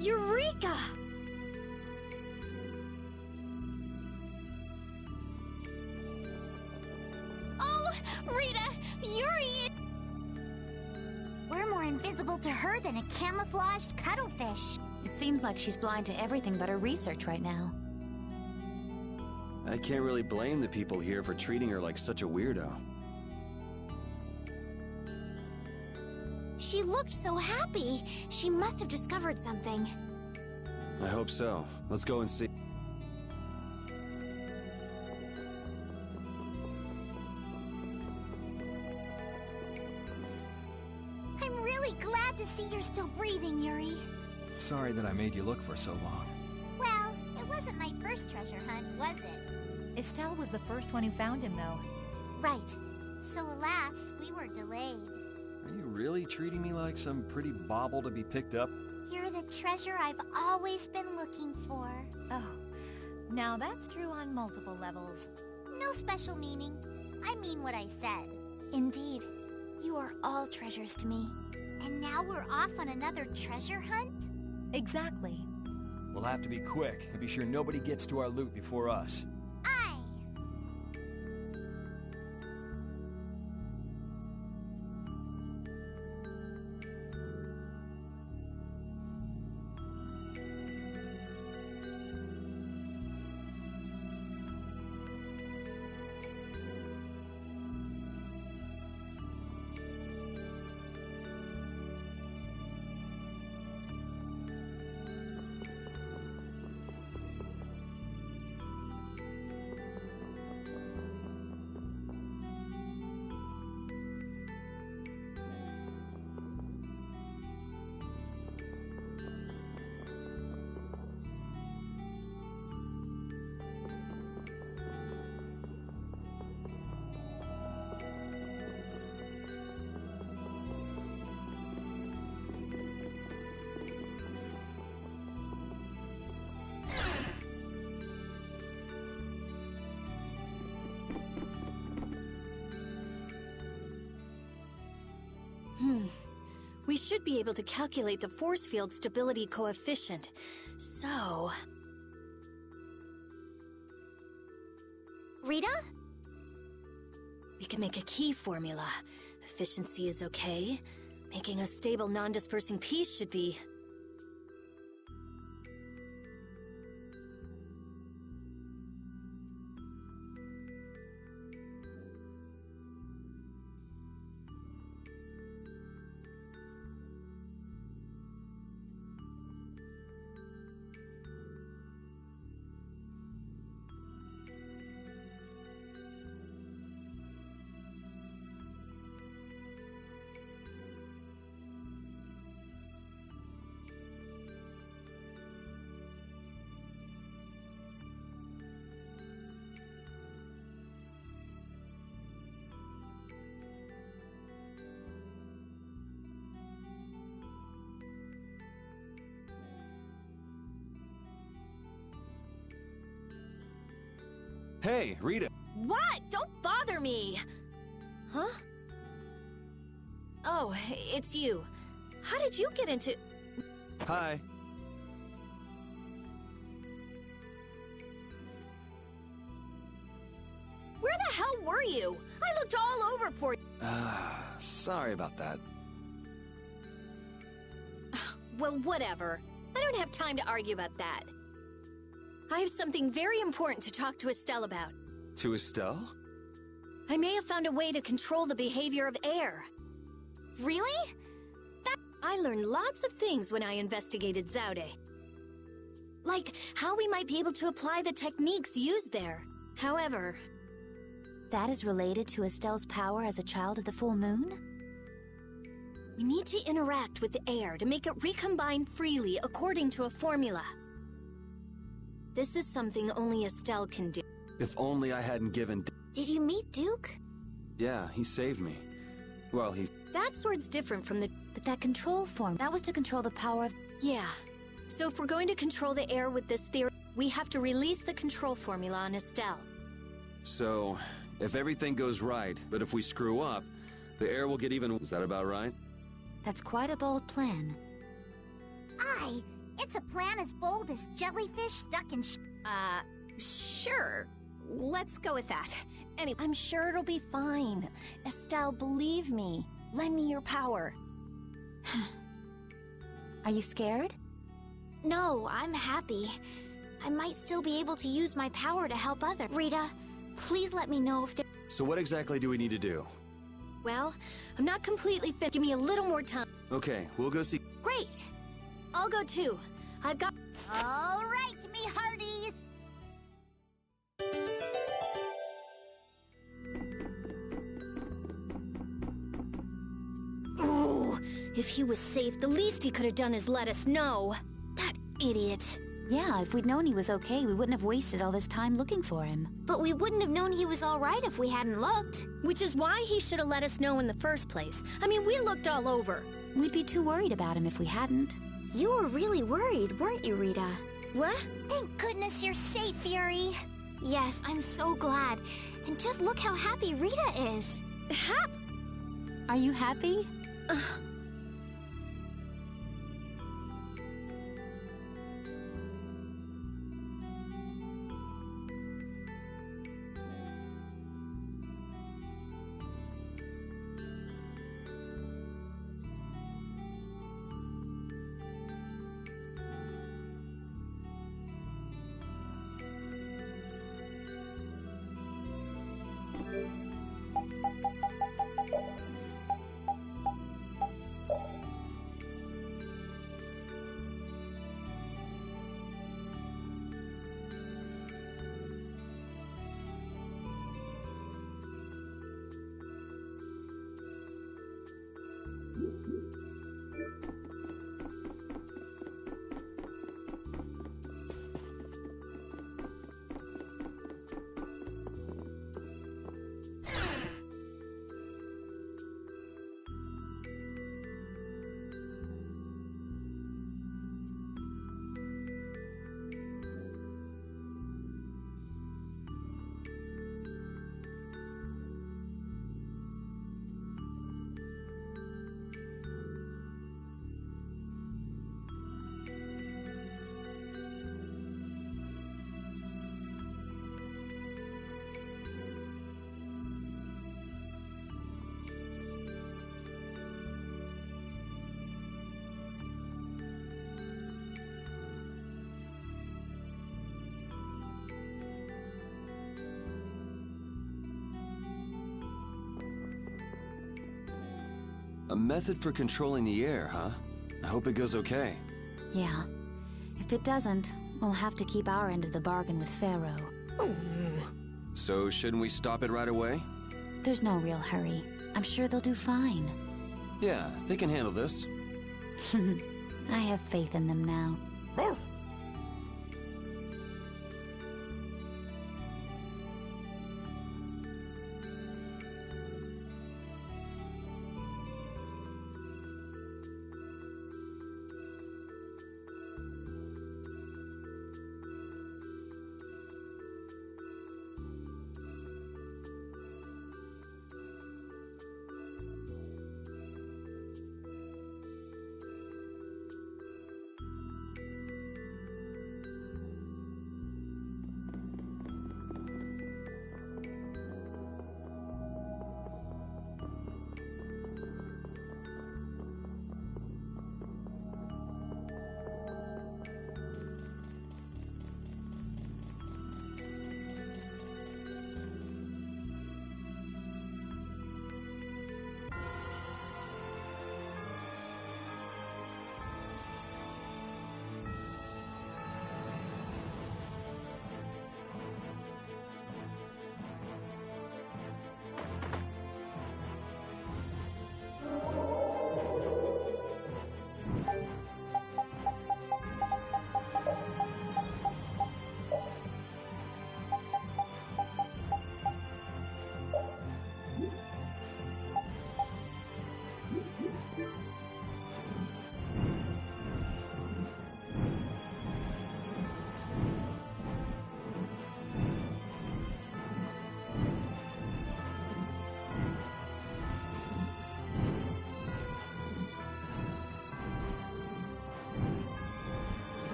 Eureka! Oh, Rita, Yuri! We're more invisible to her than a camouflaged cuttlefish. It seems like she's blind to everything but her research right now. I can't really blame the people here for treating her like such a weirdo. She looked so happy. She must have discovered something. I hope so. Let's go and see. I'm really glad to see you're still breathing, Yuri. Sorry that I made you look for so long. Well, it wasn't my first treasure hunt, was it? Estelle was the first one who found him, though. Right. So alas, we were delayed. Are you really treating me like some pretty bauble to be picked up? You're the treasure I've always been looking for. Oh, now that's true on multiple levels. No special meaning. I mean what I said. Indeed. You are all treasures to me. And now we're off on another treasure hunt? Exactly. We'll have to be quick and be sure nobody gets to our loot before us. Aye! We should be able to calculate the force field stability coefficient. So... Rita? We can make a key formula. Efficiency is okay. Making a stable, non-dispersing piece should be... Hey, Rita. What? Don't bother me! Huh? Oh, it's you. How did you get into... Hi. Where the hell were you? I looked all over for you. Sorry about that. Well, whatever. I don't have time to argue about that. I have something very important to talk to Estelle about. To Estelle? I may have found a way to control the behavior of air. Really? I learned lots of things when I investigated Zaude. Like how we might be able to apply the techniques used there. However... That is related to Estelle's power as a child of the full moon? We need to interact with the air to make it recombine freely according to a formula. This is something only Estelle can do. If only I hadn't given... Did you meet Duke? Yeah, he saved me. Well, he's... That sword's different from the... But that control form, that was to control the power of... Yeah. So if we're going to control the air with this theory, we have to release the control formula on Estelle. So, if everything goes right, but if we screw up, the air will get even... Is that about right? That's quite a bold plan. Aye, it's a plan as bold as jellyfish stuck in Sure. Let's go with that. Anyway, I'm sure it'll be fine. Estelle, believe me. Lend me your power. Are you scared? No, I'm happy. I might still be able to use my power to help others. Rita, please let me know if there... So what exactly do we need to do? Well, I'm not completely fit. Give me a little more time. Okay, we'll go see... Great! I'll go too. I've got... All right, me hearties! Ooh, if he was safe, the least he could have done is let us know. That idiot. Yeah, if we'd known he was okay, we wouldn't have wasted all this time looking for him. But we wouldn't have known he was all right if we hadn't looked. Which is why he should have let us know in the first place. I mean, we looked all over. We'd be too worried about him if we hadn't. You were really worried, weren't you, Rita? What? Thank goodness you're safe, Fury. Yes, I'm so glad. And just look how happy Rita is. Are you happy? A method for controlling the air, huh? I hope it goes okay. Yeah. If it doesn't, we'll have to keep our end of the bargain with Pharaoh. So shouldn't we stop it right away? There's no real hurry. I'm sure they'll do fine. Yeah, they can handle this. I have faith in them now.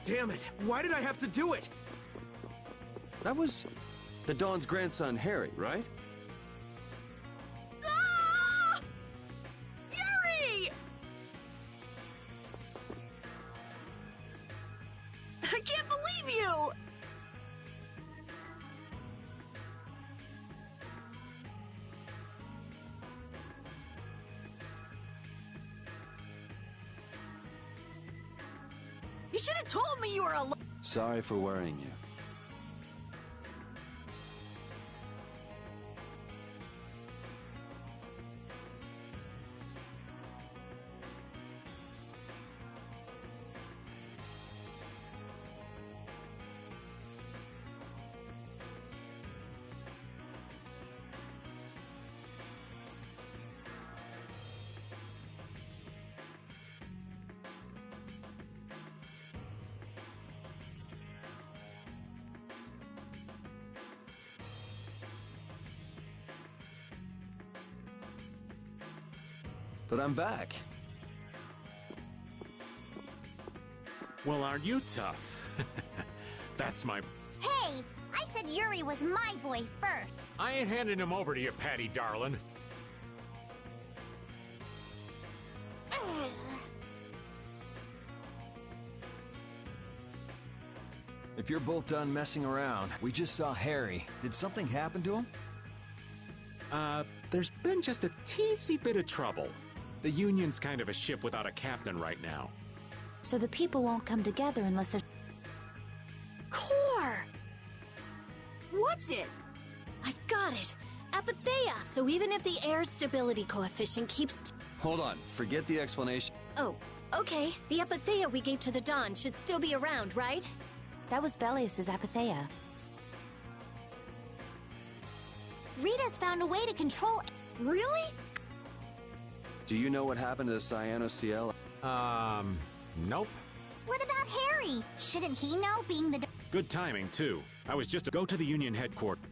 Damn it! Why did I have to do it? That was the Dawn's grandson, Harry, right? Ah! Yuri! I can't believe you! You should have told me you were alone. Sorry for worrying you. But I'm back. Well, aren't you tough? That's my... Hey! I said Yuri was my boy first. I ain't handing him over to you, Patty darling. If you're both done messing around, we just saw Harry. Did something happen to him? There's been just a teensy bit of trouble. The Union's kind of a ship without a captain right now. So the people won't come together unless there's... Core! What's it? I've got it. Apatheia. So even if the air stability coefficient keeps... Hold on, forget the explanation. Oh, okay. The Apatheia we gave to the Dawn should still be around, right? That was Belius's Apatheia. Rita's found a way to control... Really? Do you know what happened to the Cyano-CL? Nope. What about Harry? Shouldn't he know, being the... Good timing, too. I was just to go to the Union headquarters.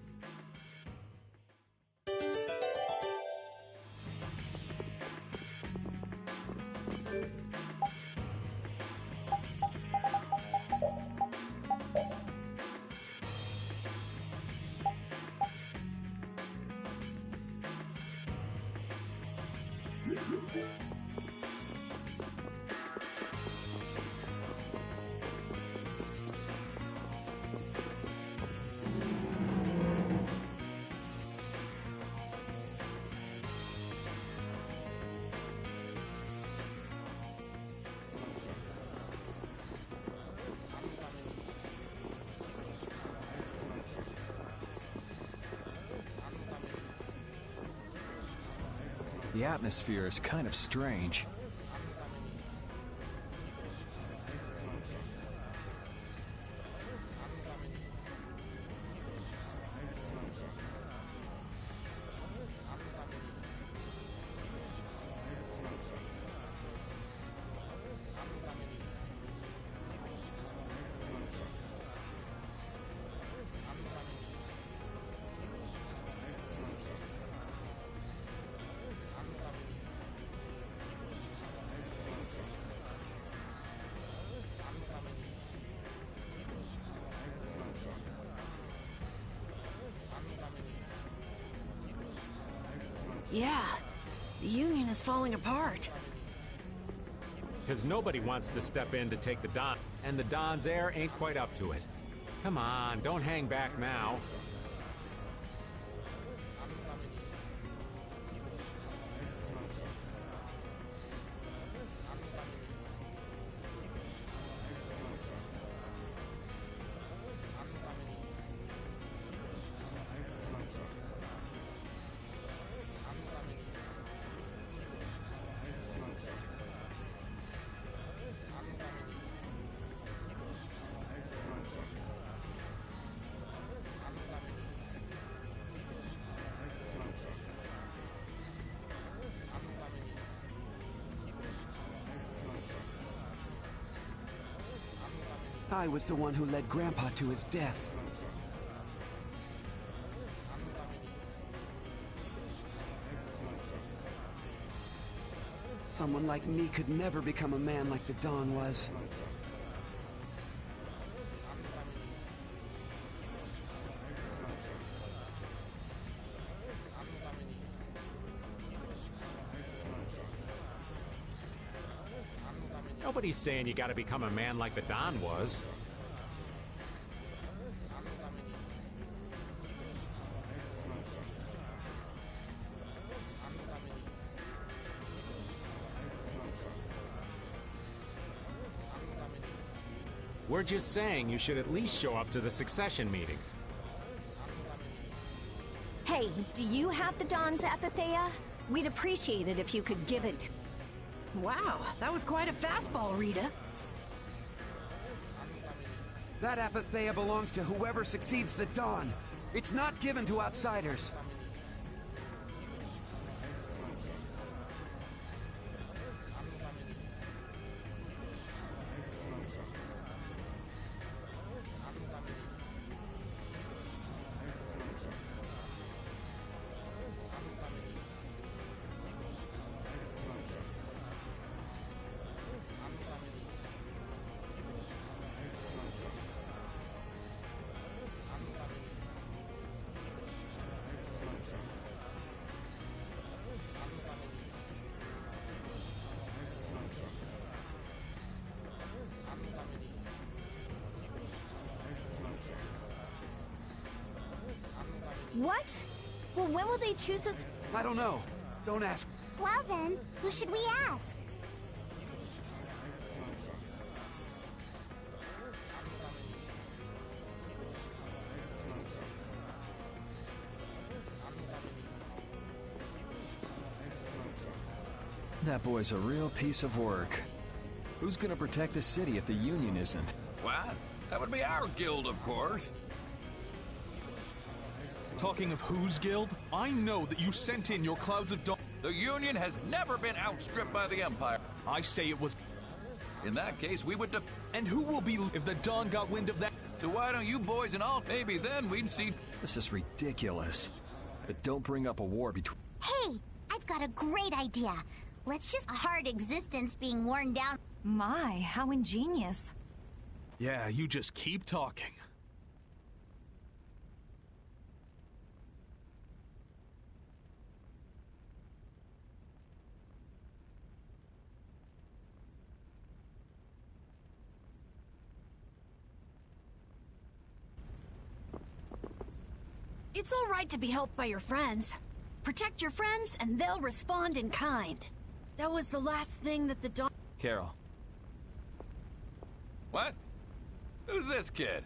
The atmosphere is kind of strange. Yeah. The Union is falling apart. Because nobody wants to step in to take the Don, and the Don's heir ain't quite up to it. Come on, don't hang back now. I was the one who led Grandpa to his death. Someone like me could never become a man like the Dawn was. Nobody's saying you gotta become a man like the Don was. We're just saying you should at least show up to the succession meetings. Hey, do you have the Don's apatheia? We'd appreciate it if you could give it. Wow, that was quite a fastball, Rita. That apatheia belongs to whoever succeeds the Dawn. It's not given to outsiders. What? Well, when will they choose us? I don't know. Don't ask. Well then, who should we ask? That boy's a real piece of work. Who's gonna protect the city if the Union isn't? What? That would be our guild, of course. Talking of whose guild? I know that you sent in your clouds of dawn. The Union has never been outstripped by the Empire. I say it was. In that case, we would And who will be if the Dawn got wind of that? So why don't you boys and all, maybe then we'd see. This is ridiculous. But don't bring up a war between... Hey, I've got a great idea. Let's just a hard existence being worn down. My, how ingenious. Yeah, you just keep talking. It's all right to be helped by your friends. Protect your friends, and they'll respond in kind. That was the last thing that the Dawn... Carol. What? Who's this kid?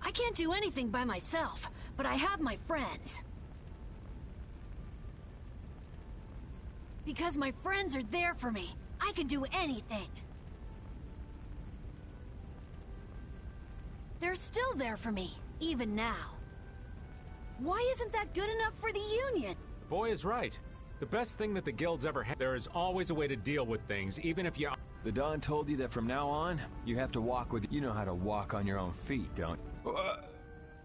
I can't do anything by myself, but I have my friends. Because my friends are there for me, I can do anything. They're still there for me, even now. Why isn't that good enough for the Union? Boy is right. The best thing that the guild's ever had. There is always a way to deal with things, even if you... The Don told you that from now on, you have to walk with... You know how to walk on your own feet, don't you?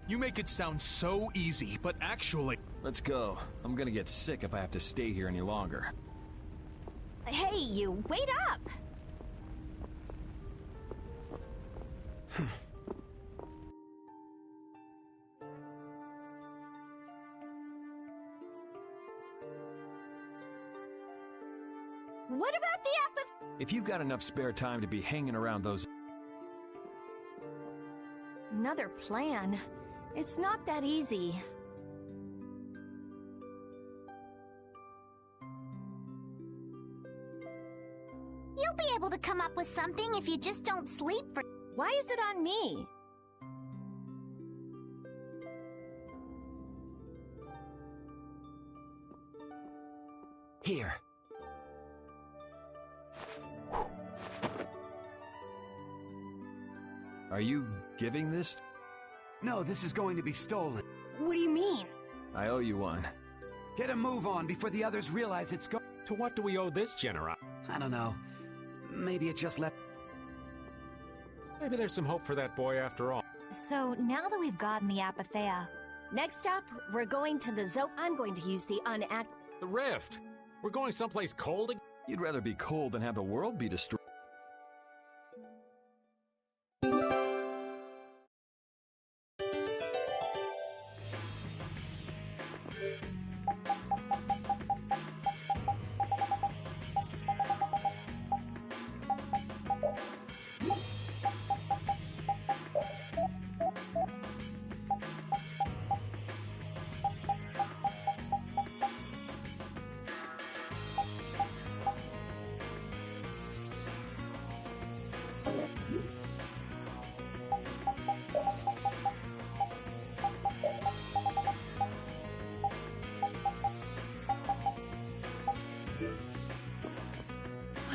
You make it sound so easy, but actually... Let's go. I'm gonna get sick if I have to stay here any longer. Hey, you, wait up! What about the apathy? If you've got enough spare time to be hanging around those... Another plan. It's not that easy. You'll be able to come up with something if you just don't sleep for... Why is it on me? Here. Are you giving this? No, this is going to be stolen. What do you mean? I owe you one. Get a move on before the others realize it's go... To what do we owe this generosity? I don't know. Maybe it just left... Maybe there's some hope for that boy after all. So now that we've gotten the apatheia... Next up, we're going to the I'm going to use the The rift! We're going someplace cold again? You'd rather be cold than have the world be destroyed.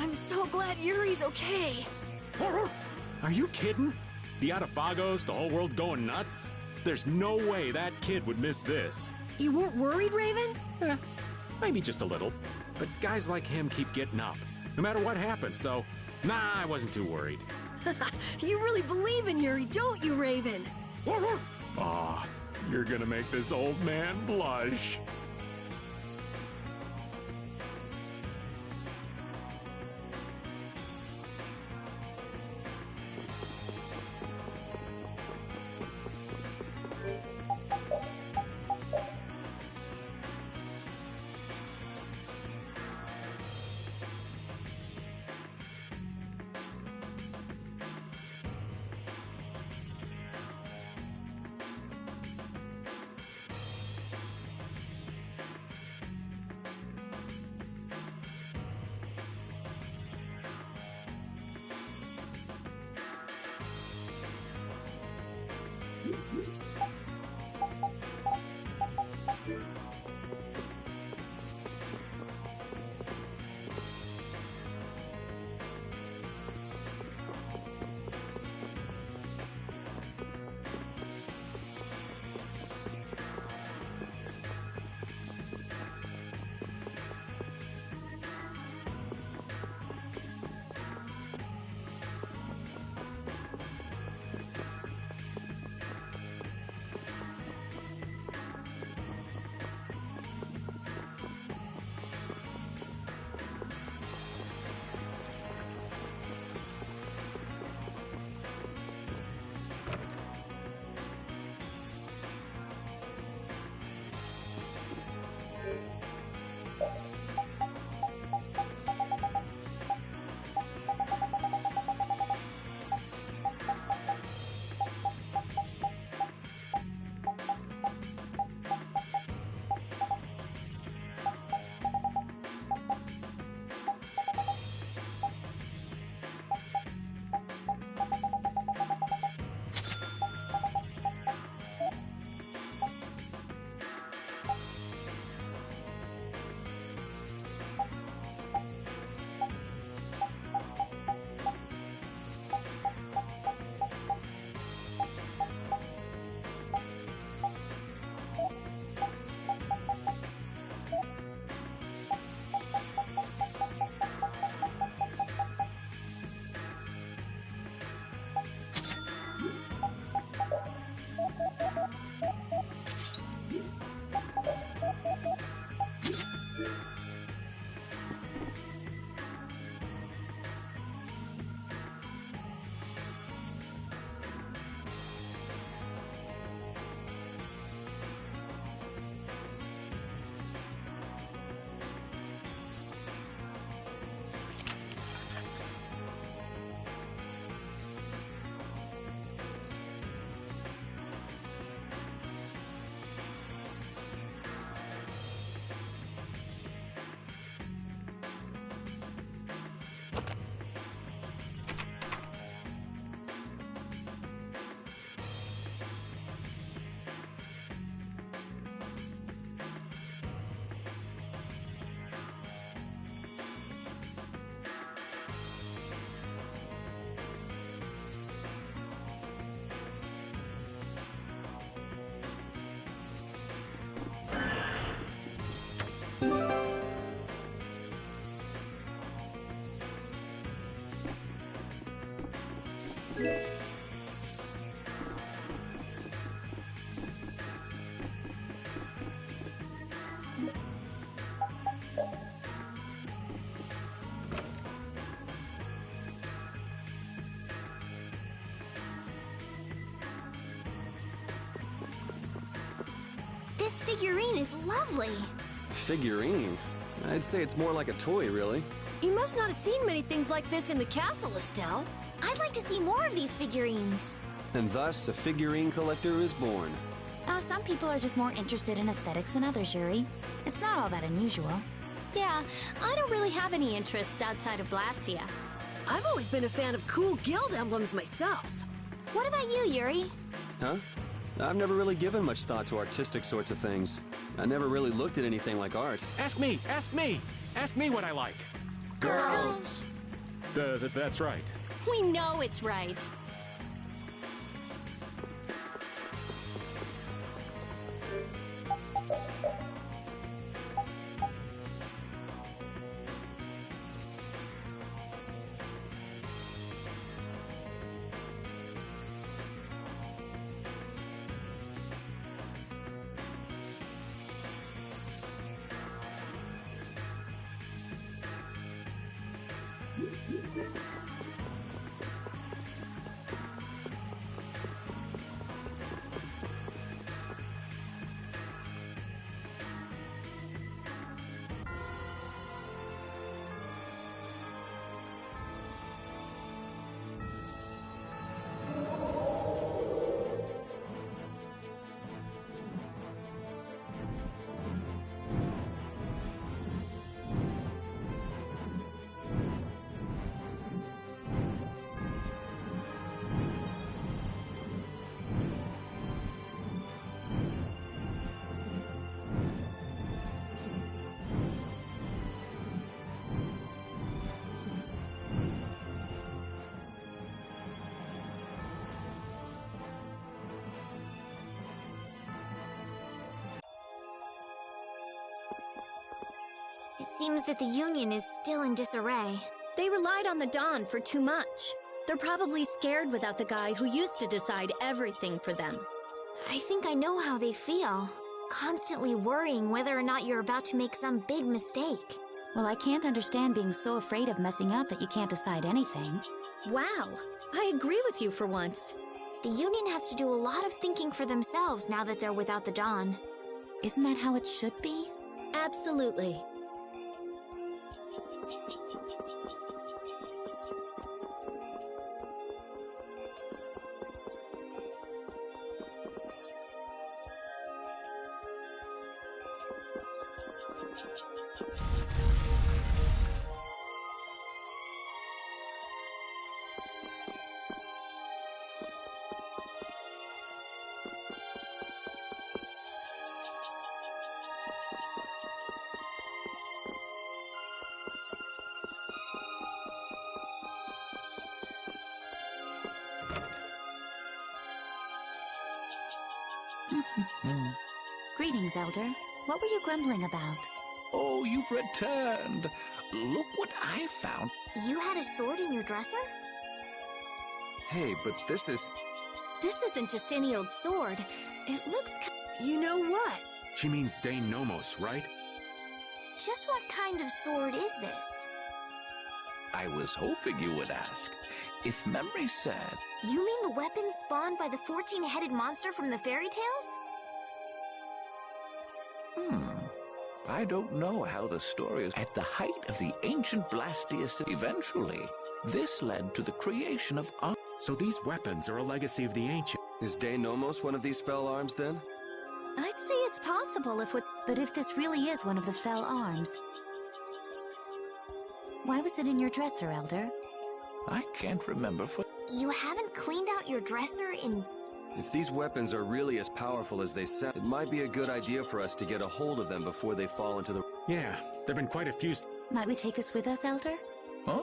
I'm so glad Yuri's okay. Are you kidding? The Atafagos, the whole world going nuts? There's no way that kid would miss this. You weren't worried, Raven? Maybe just a little. But guys like him keep getting up, no matter what happens, so... Nah, I wasn't too worried. You really believe in Yuri, don't you, Raven? Aw, you're gonna make this old man blush. This figurine is lovely. Figurine? I'd say it's more like a toy, really. You must not have seen many things like this in the castle, Estelle. I'd like to see more of these figurines. And thus, a figurine collector is born. Oh, some people are just more interested in aesthetics than others, Yuri. It's not all that unusual. Yeah, I don't really have any interests outside of Blastia. I've always been a fan of cool guild emblems myself. What about you, Yuri? Huh? I've never really given much thought to artistic sorts of things. I never really looked at anything like art. Ask me! Ask me! Ask me what I like! Girls! That's right. We know it's right. It seems that the Union is still in disarray. They relied on the Dawn for too much. They're probably scared without the guy who used to decide everything for them. I think I know how they feel. Constantly worrying whether or not you're about to make some big mistake. Well, I can't understand being so afraid of messing up that you can't decide anything. Wow, I agree with you for once. The Union has to do a lot of thinking for themselves now that they're without the Dawn. Isn't that how it should be? Absolutely. Greetings, Elder. What were you grumbling about? Oh, you've returned. Look what I found. You had a sword in your dresser? Hey, but this is... This isn't just any old sword. It looks You know what? She means De Nomos, right? Just what kind of sword is this? I was hoping you would ask. If memory serves... You mean the weapon spawned by the 14-headed monster from the fairy tales? I don't know how the story is. At the height of the ancient Blastius, eventually, this led to the creation of... So these weapons are a legacy of the ancient. Is De Nomos one of these fell arms, then? I'd say it's possible if But if this really is one of the fell arms, why was it in your dresser, Elder? I can't remember for... You haven't cleaned out your dresser in... If these weapons are really as powerful as they sound, it might be a good idea for us to get a hold of them before they fall into the... Yeah, there've been quite a few... Might we take this with us, Elder? Huh?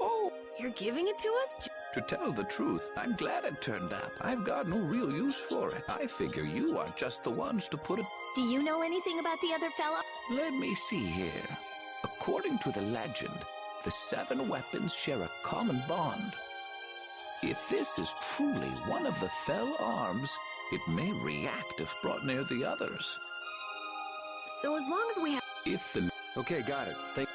Oh! You're giving it to us? To tell the truth, I'm glad it turned up. I've got no real use for it. I figure you are just the ones to put it... Do you know anything about the other fella? Let me see here. According to the legend, the 7 weapons share a common bond. If this is truly one of the fell arms, it may react if brought near the others. So as long as we have... If the... Okay, got it. Thank...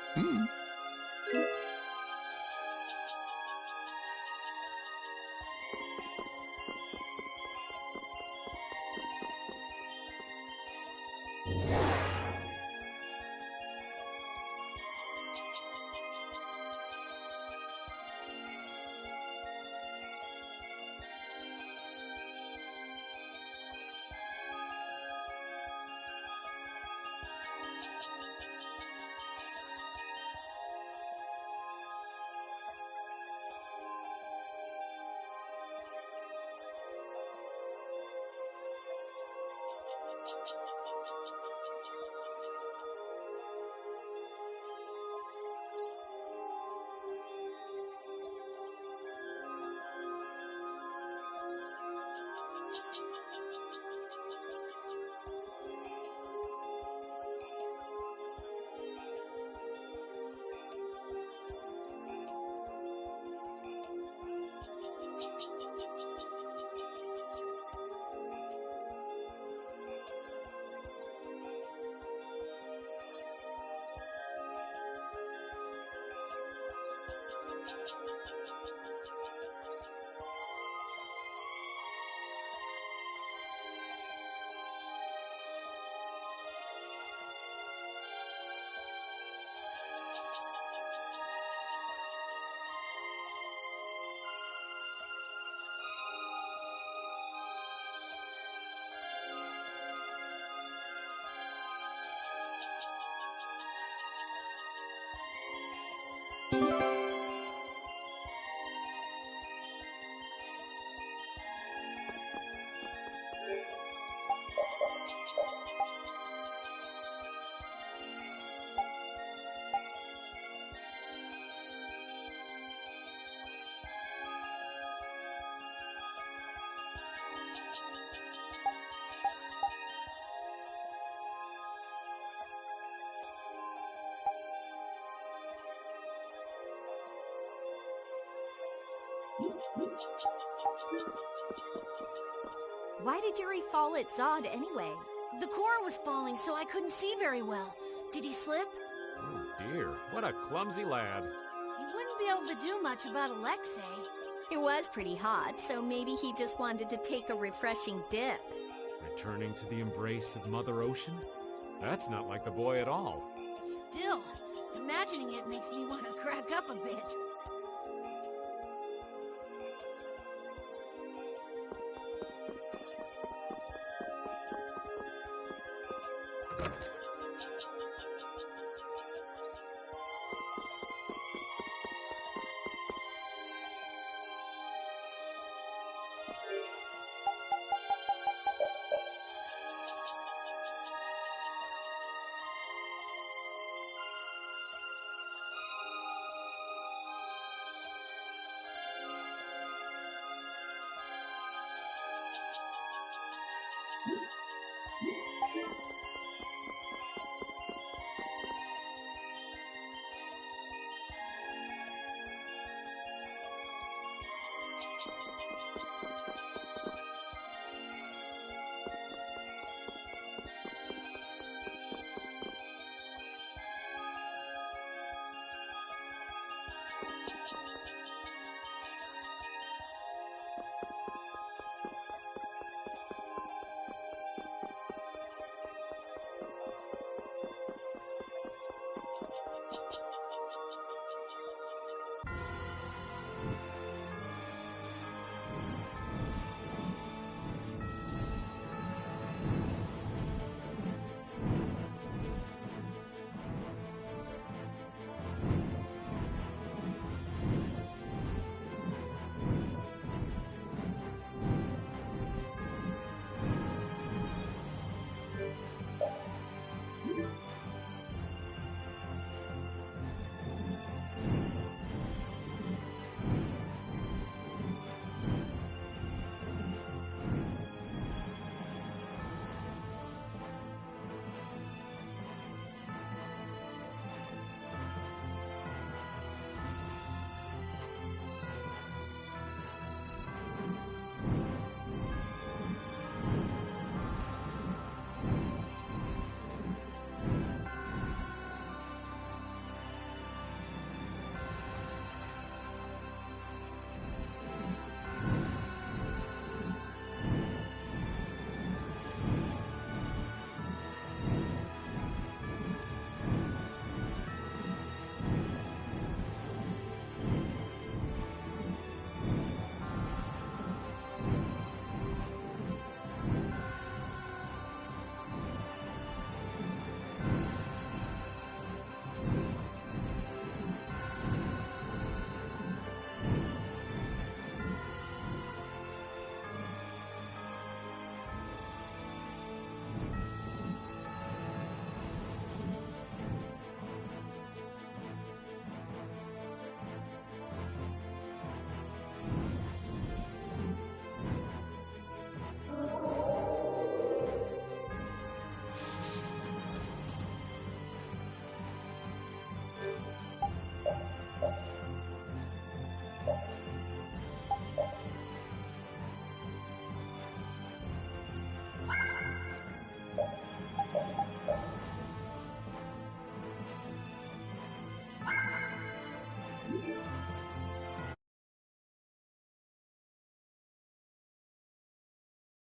Why did Yuri fall at Zod anyway? The core was falling, so I couldn't see very well. Did he slip? Oh dear, what a clumsy lad. He wouldn't be able to do much about Alexei. It was pretty hot, so maybe he just wanted to take a refreshing dip. Returning to the embrace of Mother Ocean? That's not like the boy at all. Still, imagining it makes me want to crack up a bit.